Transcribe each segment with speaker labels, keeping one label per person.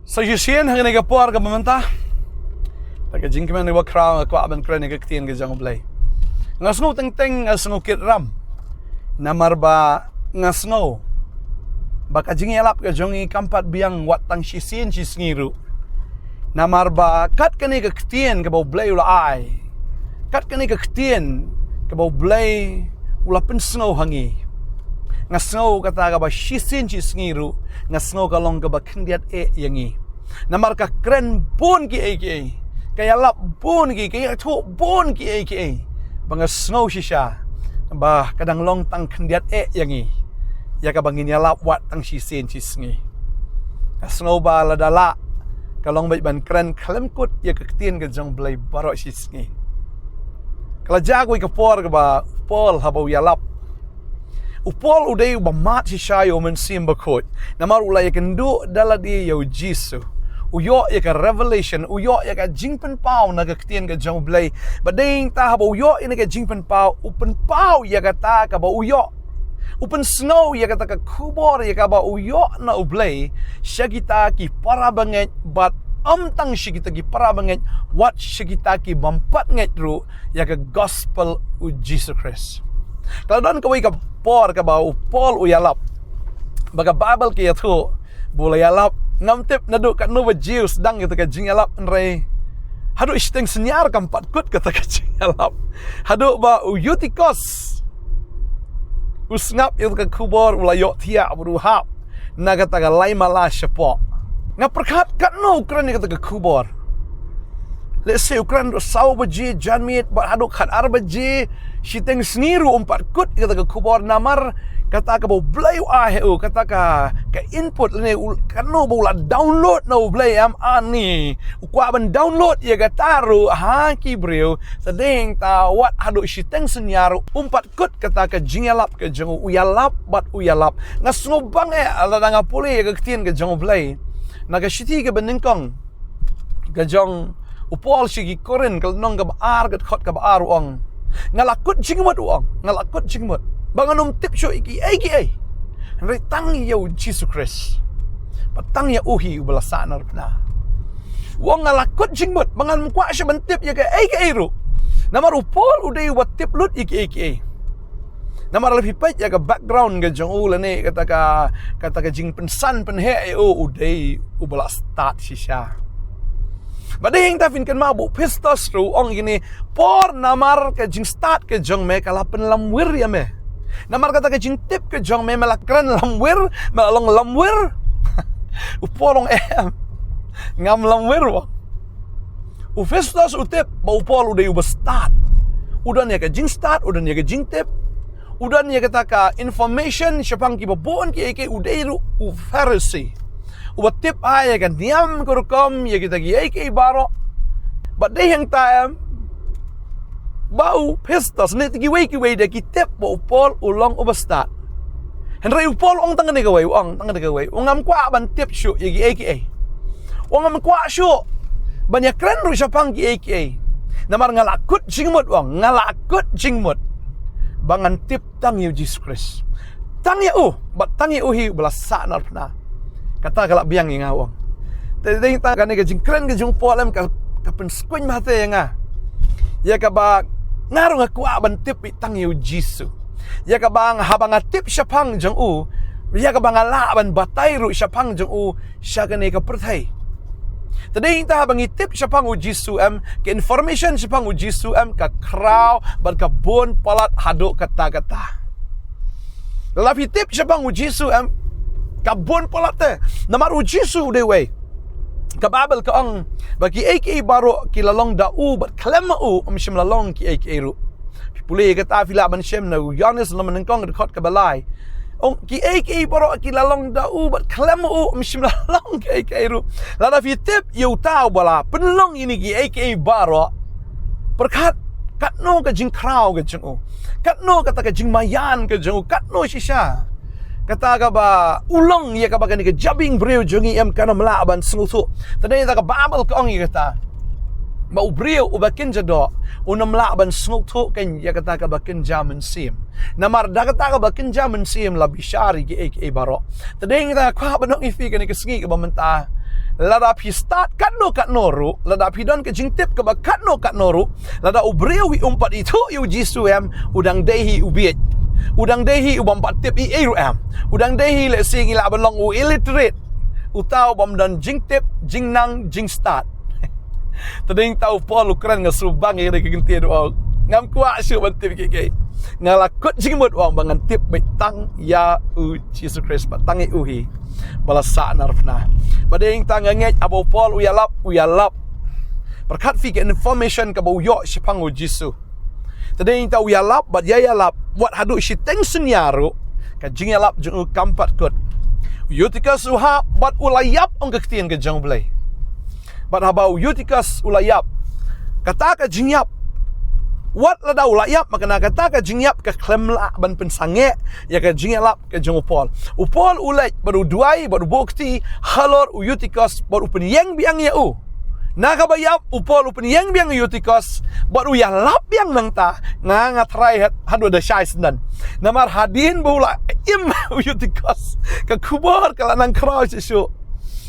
Speaker 1: Sa yusien hanggang nagapor ka mamanta. Pagkajing kami ni wakraw kwa ban kren nagaktian ka jang blay. Nga snow teng snow kitram. Namarba nga snow. Baka jing yalap ka jang ikampat biang watang sisien sisngiru. Namarba kat kani kaktian ka baw blay ula ay. Kat kani kaktian ka baw blay ula pen snow hangi. Nga snow kata ka ba sisien sisngiru. Nga snow kalong ka ba kendiat yangi. Namar ka kren pun ki kaya lap pun ki kaya tu pun ki bang snow shisha ba kadang long tang kendiat yangi ya ka bangin ya lap wat tang sisen sisngi snow ba ladala kalong bai ban kren kalem kut ya ka ktien ka jong blai baro sisngi kala jagoi ka por ka ba pol habau ya lap upol uday ba mat shisha yo men sim bakot namar ulay kendo dala di yo jisu uyo ya ka revelation uyo ya ka jingpen pau na ka ktien ka jong blay bading ta haba uyo ina ka jingpen pau upen pau ya ka ta ka ba uyo upen snow ya ka ta ka kubor ya ka ba uyo na ublay siya kita ki para banget but amtang siya kita ki para banget what siya kita ki bampat nget ru ya ka gospel u Jesus Christ kalau dan kawai ka por ka ba upol uyalap baga Bible ki yato boleh yalap ngamtip naduk kat Nova Jews dang kita ka jingalap nrei haduk isteng senyar kampat kut kata ka jingalap haduk ba uyutikos usngap itu ka kubor ulayok tia beruhap na kata ka lai mala syapok ngaperkat kat no ukran kata ka kubor let's say ukran saw baji janmit ba haduk khat arbaji siteng sniru umpat kut kata ka kubor namar kata ka bau blay ahu kata ka input ni kano bau la download no blay am ani ukwa ban download ya gataru ha ki breu sedeng ta wat hadu siteng senyaru umpat kut kata ka jingalap ka jong uyalap bat uyalap ngasngo bang ala nga puli ya ktien ka jong blay naga shiti ka beningkong ka jong upol sigi koren kal nong ka baar ka khot ka baar ong ngalakut jingmut ong ngalakut jingmut banganum tip syo iki Henry tang ya Jesus Christ patang ya uhi ubalasan arpna wong ngalakut jingmut bangan mukwa sya bantip ya ka ru namar upol uday wat tip lut iki namar lebih pait ya ka background ga jong ul ne kata ka jing pensan penhe uday ubala start sisya bading ta fin kan mabu pistos ru ong ini por namar ka jing start ka jong me kala penlamwir ya me namar kata ka jing tip ka jong me malakran lamwir malalong lamwir upolong ngam lamwir wa ufestos utip ba upol uday uba start udan ya ka jing start udan ya ka jing tip udan ya kata ka information syapang ki babon ki uday ru u pharisee uba tip ay kan diam kurkom ya kita ki baro but they yang time bau pistos ni tigi wei de ki tip bo pol ulong uba start henry upol ong tangan ni gawai ongam kwa ban tip shu ya ki ongam kwa shu ban ya kren ru syapang ki namar ngalakut jingmut bangan tip tang yu Jesus Christ tang ya bat tang ya hi belasa narpna kata kalak biang yang awang tadi ta kan ke jingkren ke jung polem ka pen skuin mate yang ya ka ba ngarung aku ban tip tang yu jisu ya ka bang habang tip syapang jung ya ka bang ala ban batai ru syapang jung sya ka ne ka perthai tadi ta habang tip syapang jisu ke information syapang jisu ka kraw ban ka bon palat haduk kata-kata lapi tip syapang jisu kabon polate namar ujisu dewe kababel ka ang bagi baro kilalong dau bat klema shim lalong ki ru pipuli kata fila ban shem na yanis laman kong khot kabalai ong ki baro kilalong dau bat klema shim lalong ki ru lada fi tip yu tau bala penlong ini ki baro perkat katno ka jing kraw ka jing katno kata ka jing mayan ka jing katno shisha kata ka ba ulong ya ka ba ka jabing breu jongi kana melaban snutu tadi ta ka babel ka ong kata ba ubreu ubakin jado unam melaban snutu kan ya kata ka ba kin jamin sim namar da kata ka ba kin jamin sim la bishari ki baro tadi ta ka ba nong ifi ka ni ka sngi ka ba menta lada pi start kat noru, lada pi don ke jing tip ke ba kat noru, lada ubreu hi umpat itu yu Jisu udang dehi ubiet. Udang dehi ubam pat tip i eru udang dehi le sing ila belong u illiterate. Utau bam dan jing tip, jing nang, jing start. Tading tau Paul Ukran ngasubang ira ke gentie doa. Ngam kuat syu ban tip ke. Ngalakut jing mut wang bangan tip betang ya u Jesus Christ batang i uhi. Balasa narfna. Bading tang nget abo Paul uyalap. Berkat fi ke information ka bo yo sipang u Jisu. Tading tau uyalap bat yalap buat hadu si tension yaru ka jing yalap jung kampat kut. Eutychus uha bat ulayap ong ketien ke jong blai. Bat habau Eutychus ulayap. Kata ka jingyap. Wat lada ulayap makana kata ka jingyap ka klemla ban pensange ya ka jingyalap ka jong Upol. Upol ulai baru duai baru bukti halor Eutychus baru penyeng biang ya u. Nakabayap Upol penyeng biang Eutychus baru ya lap biang nang ta ngatrai hadu da syai sendan. Namar hadin bula im Eutychus ka kubor kala nang kraus isu.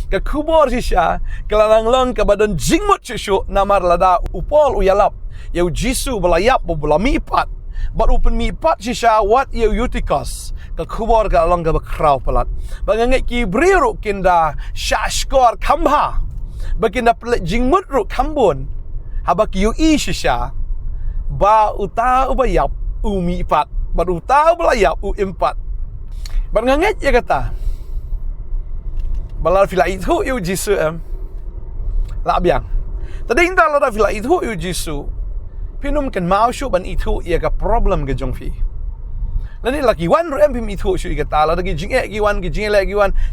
Speaker 1: Ka kubor sisya kelanang long ka badan jingmut sisyo namar lada Upol uyalap yau Jisu belayap bula mipat bat upen mipat sisya wat yau Eutychus ka kubor ka long ka bakraw pelat bangangai ki briru kinda syashkor kambha baginda pelat jingmut ru kambun habak yu i sisya ba uta ubayap mipat bat uta belayap impat bangangai ya kata Balar fila itu yu Jisu la biang. Tadi inta la fila itu yu Jisu. Pinum kan mau syu ban itu ia ka problem ke jongfi. Lani laki wan ru pim itu syu ka ta la gi jing gi wan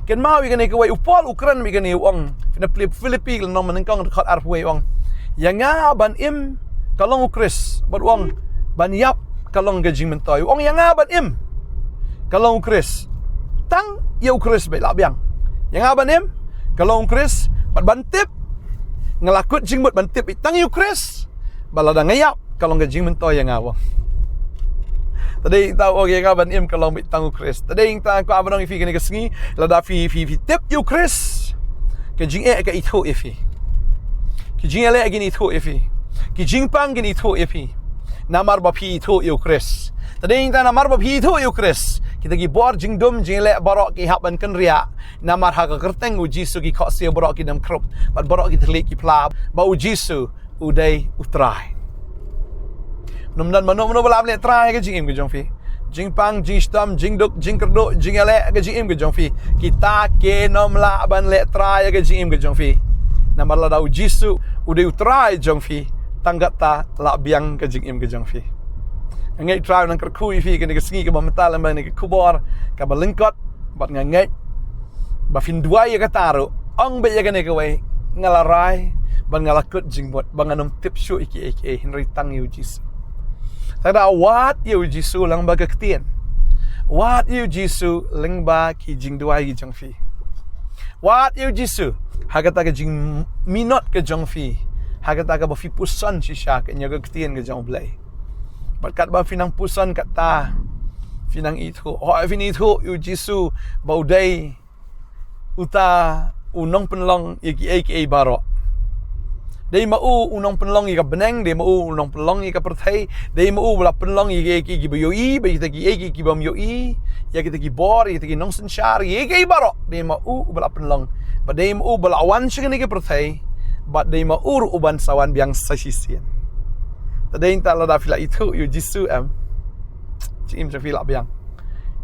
Speaker 1: kan mau i kan ke wai Upol Ukran mi kan wong fina Filipi no menengkong dekat arf wai wong. Yanga ban im kalong Ukris bat wong ban yap kalong ke jing mentoy. Wong yanga ban im kalong Ukris. Tang ya Ukris be la biang. Yang abanim kalau Ukris bat bantip ngelakut jingbut bantip itang Ukris balada ngayap kalau ngajing mentoy yang awang. Tadi tahu okay abanim kalau itang Ukris. Tadi tang ko abanong ifi kini kesengi lada fi tip Ukris kajing ka itu ifi. Kijing ele gini itu ifi. Kijing pang gini itu ifi. Namar bapi itu Ukris. Tadi tang namar bapi itu Ukris. Kita gi bor jing dum jing le borok ki hap ban kan ria namar ha ka kerteng u Jisu ki khok sia borok ki dam krup bat borok ki telik ki pla ba u Jisu udai utrai num dan mano balam le trai ke jing im ke jong fi jing pang jing stam jing duk jing kerdo jing le ke jing im ke jong fi kita ke nom la ban le trai ke jing im ke jong fi namar la da u Jisu udai utrai jong fi tanggat ta la biang ke jing im ke jong fi ngai try nang kerkui fi kene kesengi ke bamental ban ke kubor ka balengkot bat ngai ba fin duai ya kataru ong be ya kene ke wai ngalarai ban ngalakut jingbot banganum tip syu iki Henry tang yu Jisu tada wat yu Jisu lang ba kektien wat yu Jisu leng ba ki jing duai ki jong fi wat yu Jisu hagata ke jing minot ke jong fi hagata ka ba fi pusan si sya ke nyaga kektien ke jong blai Berkat ba finang pusan kata finang itu. Oh fin itu yu Jisu baudai uta unong penlong iki baro. Dei mau unong penlong ika beneng, dei mau unong penlong ika pertai, dei mau bela penlong iki boyoi, be kita iki bam yoi, ya kita ki bor, kita ki nong sensyar, iki baro. Dei mau bela penlong. Ba dei mau bela awan sing iki pertai, ba dei mau uban sawan biang sasisian. Tadi inta la fila itu yu Jisu Cim fila biang.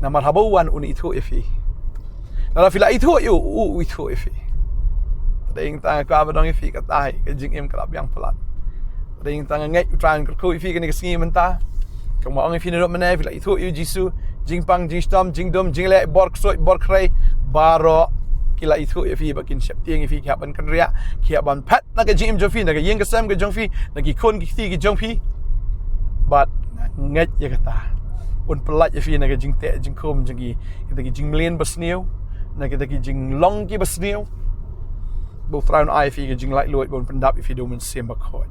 Speaker 1: Namar habawan uni itu ifi. La fila itu yu itu ifi. Tadi inta ka abadong ifi katai ke jing im ka biang pelan. Tadi inta ngai tran ku ifi kene kesengi menta. Kamu ang ifi ndok menai fila itu yu Jisu jing pang jing stom jing dom jing le bor ksoi bor krai baro kila itu ifi bakin siap tiang ifi kiaban kan ria kiaban pat naga jim jofi naga yeng kesam ke jongfi nagi kon ki ti ki jongfi bat ngat ya kata un pelat ifi naga jing te jing kom jing kita ki jing mlen basniu naga kita ki jing long ki basniu bo traun ifi ki jing lai luat bon pendap ifi do men sem bakoi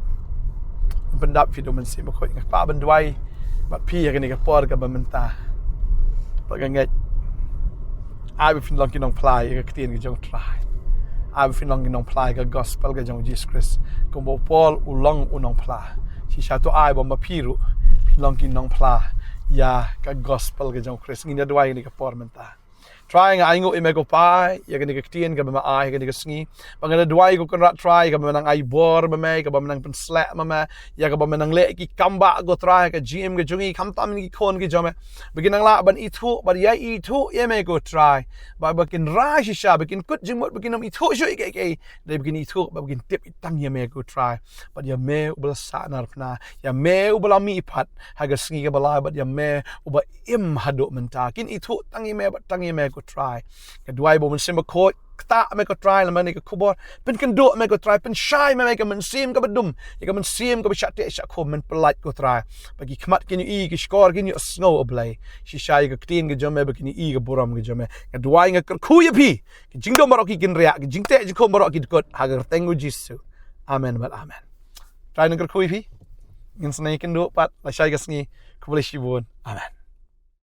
Speaker 1: pendap ifi do men sem bakoi pa ban dwai bat pi ya ni ka por ka bamenta pagangat ai bi fin long ki nong plai ka tien ki jong try ai fin long nong plai ka gospel ka jong Jesus Christ ko bo Paul ulong unong pla si satu ai bom piru fin long nong pla ya ka gospel ka jong Christ ngi dua ni ka pormenta try nga ingo imego pai ya gani ka tien ka ba ai gani ka sngi pangana dua ko kan rat try ka ba nang ai bor ba mai ka ba nang pen slap ma ya ka ba nang le ki kamba go try ka gm ka jungi kam tam ni kon ki jome begin nang la ban itu ba ya itu ye me go try ba begin ra shi sha begin kut jimot begin nam itu shu ke dai begin itu ba begin tip tang ye me go try ba ya me ubal sa nar pna ya me ubal mi pat ha ga sngi ka ba la ba ya me uba im hado menta kin itu tang ye me ba tang ye me go try kedua ibu mensim ko ta me ko try la mani ko kubor pen kan do me ko try pen shy me ka mensim ka bedum ya ka mensim ka chat sha ko men pelat ko try bagi kmat kin i ki skor kin snow oblay shi shy ka clean ka jome ba kin i ka buram ka jome kedua nga ku ya pi jing do marok kin ria jing te ko marok ki kot hagar tengu jisu amen bal amen try nga ku pi ngin snai kin do pat la shy ka sngi ku boleh shibun amen